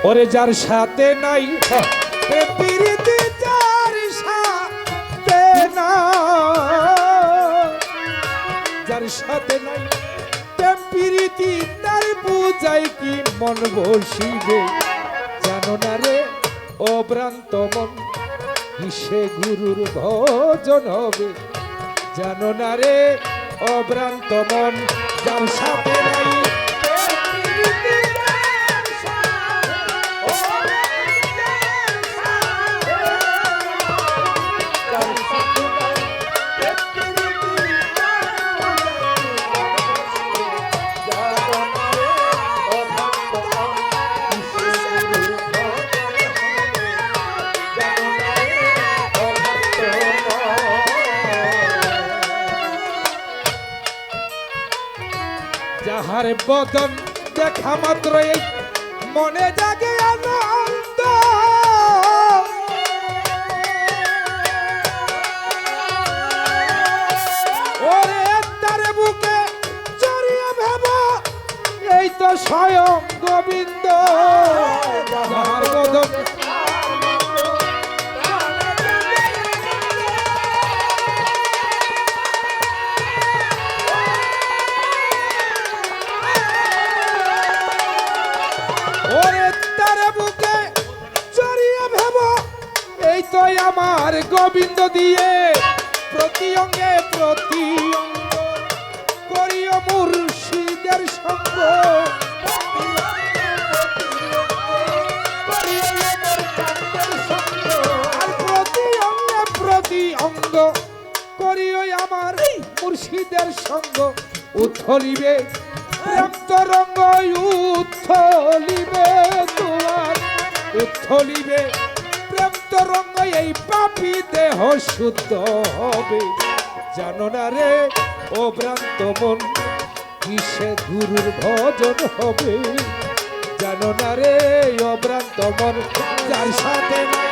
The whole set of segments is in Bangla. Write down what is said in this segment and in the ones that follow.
ওরে যার সাথে নাই প্রীতি, যার সাথে না, যার সাথে নাই প্রীতি, তার বুঝাই কি মন বসিবে। জানো না রে অভ্রান্ত মন কিসে গুরুর ভজন হবে। জানো না রে অভ্রান্ত মন যার সাথে নাই যাহার বদন দেখা মাত্রই মনে জাগে আনন্দ। ওরে তার বুকে জড়িয়ে ভেব এই তো স্বয়ং গোবিন্দ। যাহার বদন আমার গোবিন্দ দিয়ে প্রতি অঙ্গে প্রতি অঙ্গ করিও মুর্শিদের সঙ্গ। আর প্রতি অঙ্গে প্রতি অঙ্গ করিও আমার মুর্শিদের সঙ্গ। উথলিবে প্রেম তরঙ্গ, উথলিবে তোমার, উথলিবে প্রেম তরঙ্গ, এই পাপী দেহ শুদ্ধ হবে। জানো না রে অভ্রান্ত মন কিসে গুরুর ভজন হবে। জানো না রে অভ্রান্ত মন যার সাথে নাই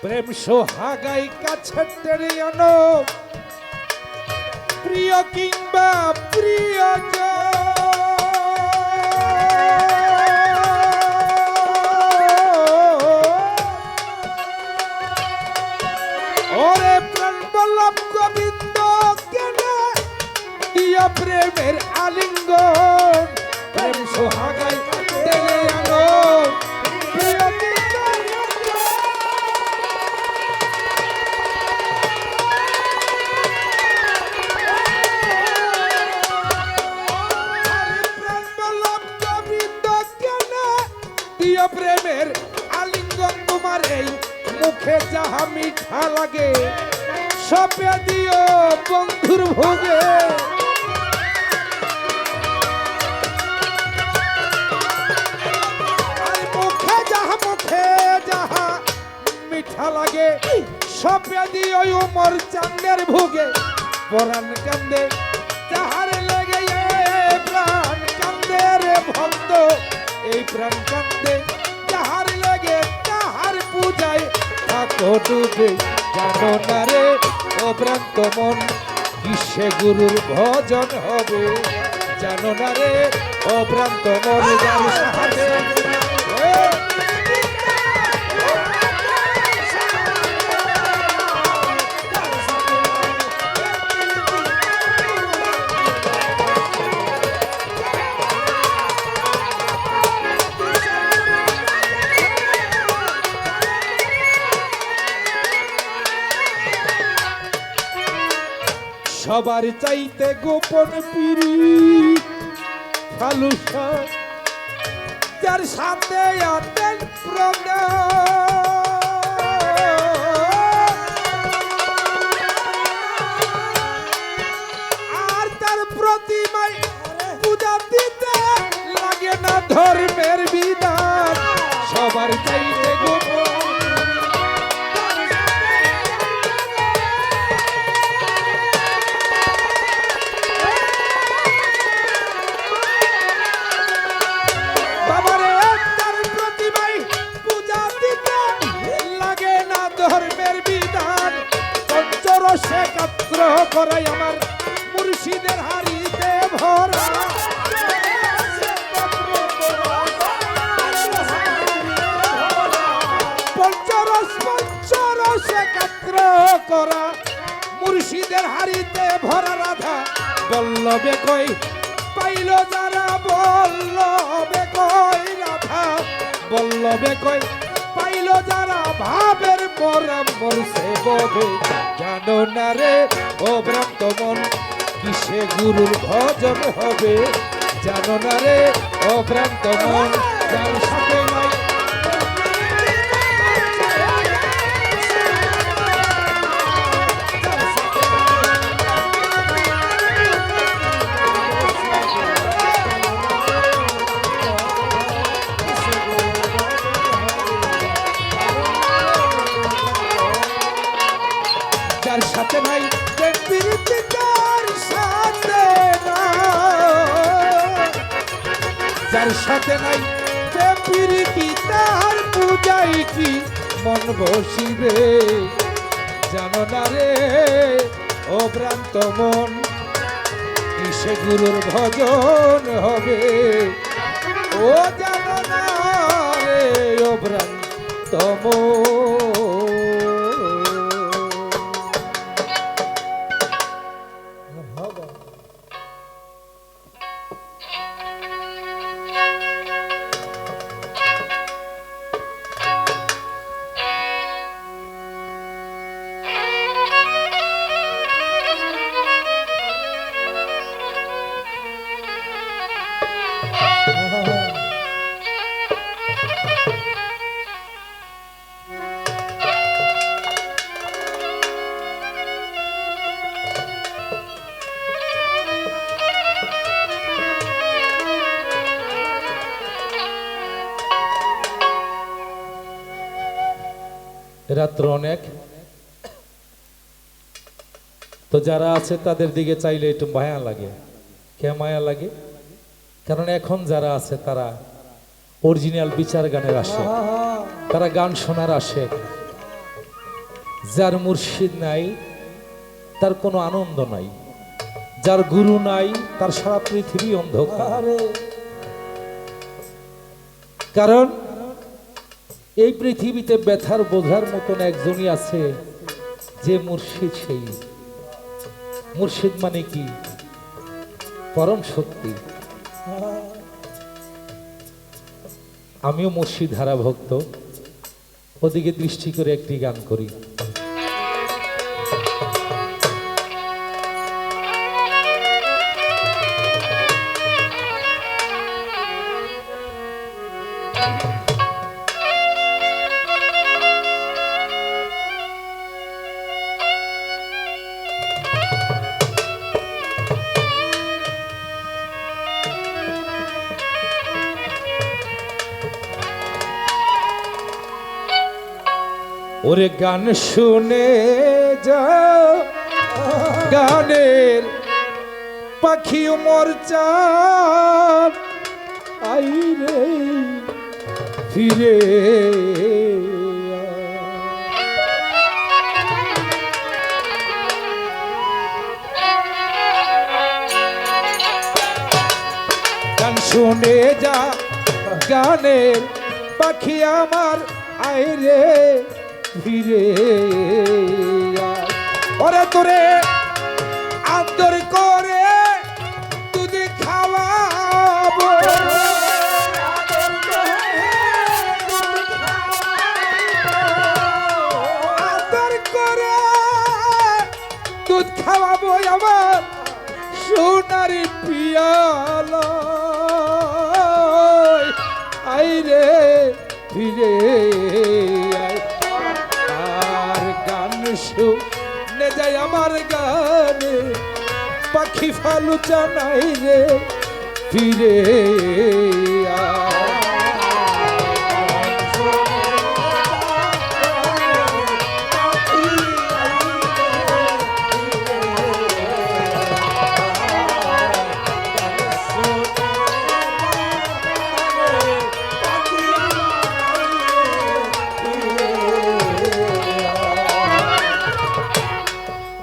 প্রেম সোহাগাই কাছে টেনে আনো, প্রিয় কিংবা প্রিয়জন। ওরে প্রাণ বল্লভ গোবিন্দ কেনে দিয়া প্রেমের আলিঙ্গন। প্রেম সোহাগাই টেনে আনো, প্রিয় প্রেমের আলিঙ্গন। তোমার এই মুখে যাহা মিঠা লাগে সপে দিও বন্ধুর ভোগে। মুখে যাহা মিঠা লাগে সপে দিও উমর চাঁদের ভোগে। পরাণ কান্দে যাহার লেগে প্রাণ কান্দে রে ভক্ত, এই প্রাণ কান্দে যাহার লেগে তাহার পূজায় থাকো ডুবে। জানো না রে অভ্রান্ত মন কিসে গুরুর ভজন হবে। জানো না রে অভ্রান্ত মন যার সাথে সবার চাইতে গোপন পিরি ফালুসা, যার সাথে আতেন আর তার প্রতিমায় পূজা দিতে লাগে না ধর্মের বিধান। সবার করাই আমার মুর্শিদের হাড়িতে ভরা পঞ্চরস একাত্র করা মুর্শিদের হাড়িতে ভরা রাধা বল্লভে কই পাইল যারা বল্লভে কই রাধা বল্লভে কই পাইল যারা ভাবের পরামর সে ববে জানো না রে ও ভ্রান্ত মন কিসে গুরুর ভজন হবে জানো না রে ও ভ্রান্ত মন যার সাথে নাই যার সাথে নাই যে প্রীতি যার সাথে যার সাথে নাই যে প্রীতি তার পূজাই কি মন বসিবে জানো না রে ও ভ্রান্ত মন কিসে গুরুর ভজন হবে ও জানো না রে ও ভ্রান্ত মন রাত্র অনেক তো যারা আছে তাদের দিকে চাইলে একটু মায়া লাগে কে মায়া লাগে কারণ এখন যারা আছে তারা অরিজিনাল বিচার গানের আসে তারা গান শোনার আসে যার মুর্শিদ নাই তার কোনো আনন্দ নাই যার গুরু নাই তার সারা পৃথিবী অন্ধকার কারণ এই পৃথিবীতে ব্যথার বোঝার মতন একজনই আছে যে মুর্শিদ সেই মুর্শিদ মানে কি পরম শক্তি আমিও মুর্শিদ হারা ভক্ত ওদিকে দৃষ্টি করে একটি গান করি ওরে গান শুনে যা গানের পাখি মোরচার আই রে ফিরে গান শুনে যা গানের পাখি আমার আই রে ফিরে ওরে তোরে আদর করে তুই খাওয়াবো আদর করে দুধ খাওয়াবো আমার সোনারি পিয়ালা আই রে ফিরে শুনে যায় আমার গানে পাখি ফালু জানাই রে ফিরে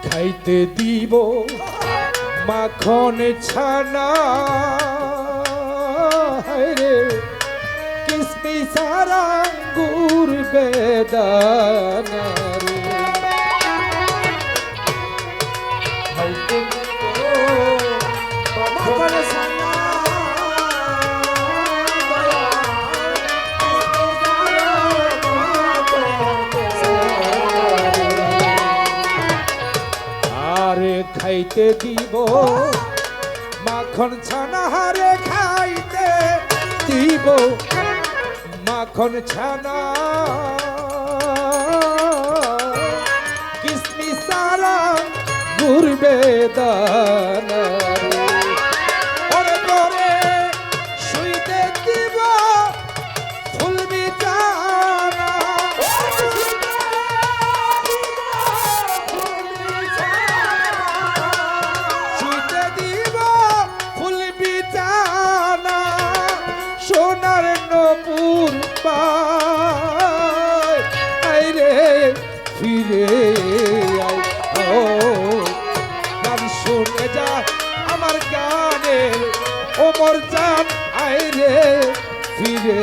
খাইতে দি দিব মাখন ছানা রে কিসমিস আর আঙ্গুর বেদানা রে খাইতে দিব মাখন ছানা খাইতে দিব মাখন ছানা হারে খাইতে দিব মাখন ছানা কিসমিস আর আঙ্গুর বেদানা ওরে তোরে শুইতে দিব ফুল বিছানা সোনার নপুর পাই রে ফিরে আয় ও গান শুনে যা আমার গানের ওমর জান আয় রে ফিরে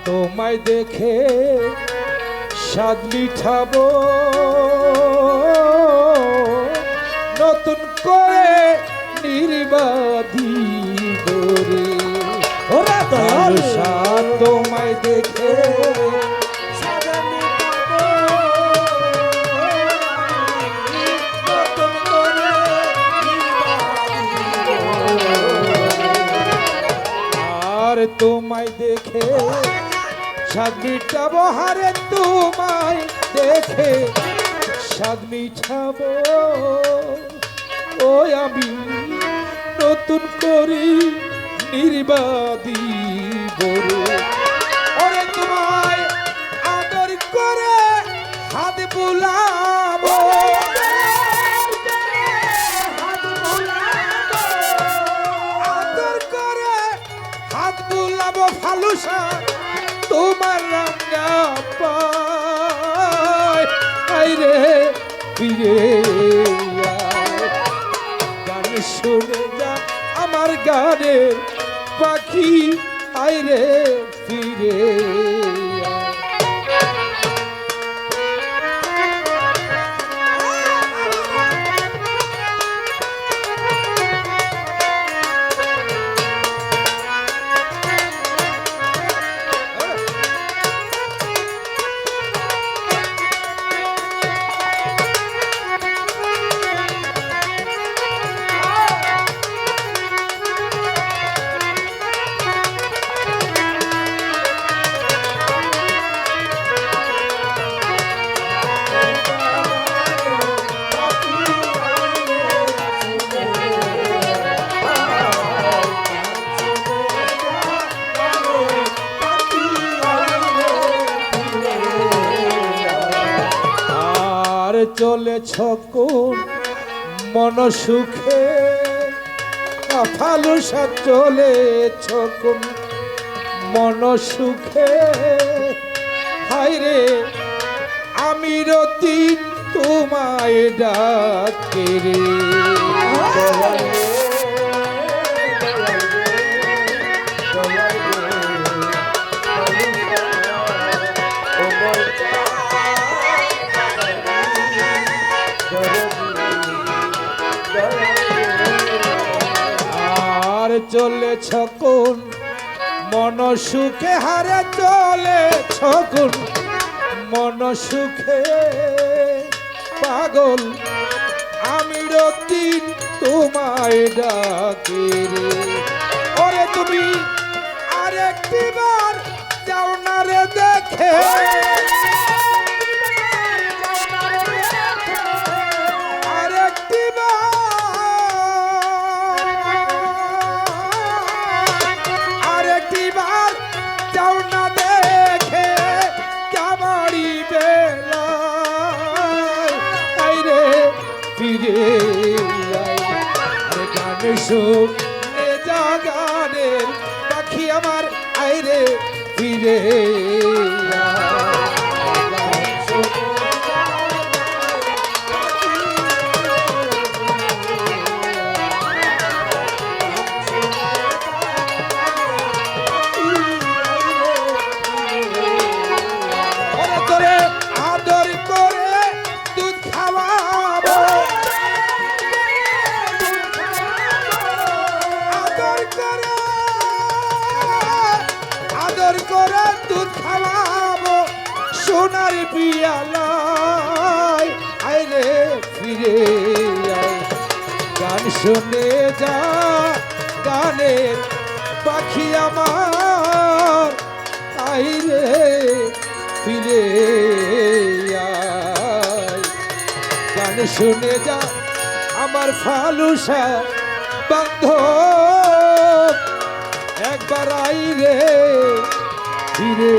তোমায় দেখে স্বাদ মিঠাবো নতুন করে নির্বাধি করে ওরা দয়াল স্বাদ তোমায় দেখে স্বাদ মিঠাবো নতুন করে আর তোমায় দেখে স্বাদ মিঠাবো হারে তোমায় দেখে স্বাদ মিঠাবো ও আমি নতুন করি নির্বাদি বড় ওরে তোমায় আদর করে হাত বুলাবো আদর করে হাত বুলাবো ফালুসা তোমার রাঙ্গা পাই রে ফিরে গান শুনে যা আমার গানের পাখি আয় রে ফিরে চলেছ কোন মন সুখে ফালুসা চলেছ কোন মন সুখে হায়রে আমি রতিন তোমায় ডাকে রে Thank you. চলেছ কোন মন সুখে হারে চলেছ কোন মন সুখে পাগল আমি রতিন তোমায় ডাকি রে ওরে তুমি আরেকটি বার যাও না রে দেখে আরেকটি বার যাও না দেখে কামারি বেলায় আইরে ফিরে আরে গান শুনে যা গানের পাখি আমার আইরে ফিরে আদর করে দুধ খাওয়াবো আদর করে দুধ খাওয়াবো সোনার পিয়ালায় আইরে ফিরে আয় গান শুনে যা গানের পাখি আমার আইরে ফিরে আয় গান শুনে যা আমার ফালুসা বান্ধব একবার আইরে ফিরে